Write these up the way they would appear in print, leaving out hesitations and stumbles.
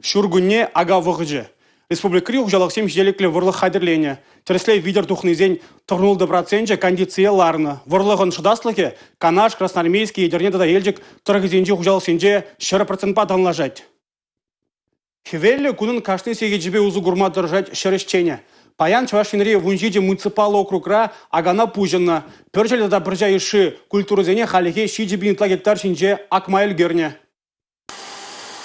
Шургунне ага вғыжы. Республикари ұқжалықсем желеклі вұрлық қадірлене. Тіріслей видер тухнызен 90% кондицияларны. Вұрлығын шыдаслығы Канаш, Красноармейский, Едернеда елжік тұрғызенже ұқжалықсенже 4% паданлажать. Хевелі күнін кашты сеге жібе ұзы ғұрма дұржать шырышчене. Паян Чувашинре вунжиде муниципалы округра агана пужынна. Пөржелі да біржа еші культурызене халихе шиджи бинтла гектар шинже акмайыл герне.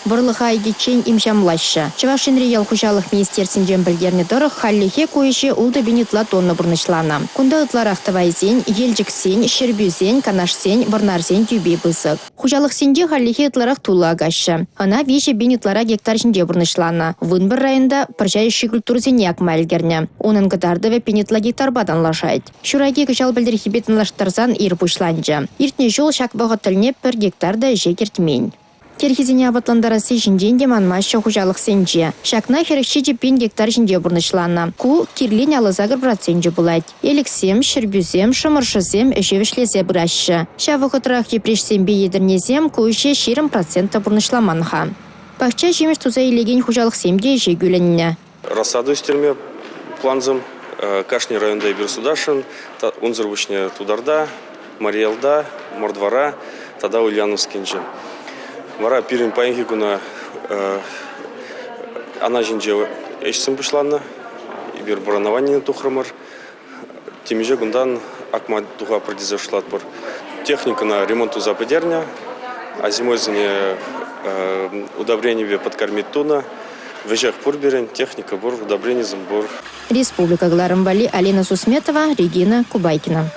Бұрлыға айгетчен имшамлашы. Чувашинре ел хужалық министерсінжен білгерні дұрық халлихе көйші ұлды бенетла тонны бұрнышлана. Күнді ұтлар ақтывайзен, елжіксен, шербюзен, канашсен, бұрнарзен тюбе бұзық. Хужалық сенде халлихе ұтларақ тулы агашы. Ана веші бенетлара гектар жінде бұрнышлана. Вынбір райында пыржайшы культурзене акмайлгерне. Оның гыдарды ве бенетла гектар бадан лашайд. Шураги кышал білдір хибетін лаштарзан ир пушланжа. Иртне жол шак бұғытылне пір гектарда жекертмейн. Терхизине абатландарасы жінден манмашы хужалық сенже. Шакна херекші жепен гектар жінде бұрнышлана. Ку кирлен алызагыр проценті бұлайд. Еліксем, шырбюзем, шымыршызем, үшевішлезе бұрашы. Шавықытырақ епрешсембе едірнезем көйше 20% бұрнышламанға. Бақча жемеш туза елеген хужалық семде жегіленіне. Рассаду істерме планзым Кашни районда Берсудашын, Унзырвышне Тударда, Мариэлда, Мордвара, тада Ульяновскинже. Вара пирин паенхи куна ана жинже эшсен пушланна, ибир буранаванин тухрамар, темиже гундан акма туха продизашлат бар. Техника на ремонту западерня, а зимой зане удобрение подкормить туна, вежах пурберен, техника бур, удобрение замбур. Республика Гларамбали, Алина Сусметова, Регина Кубайкина.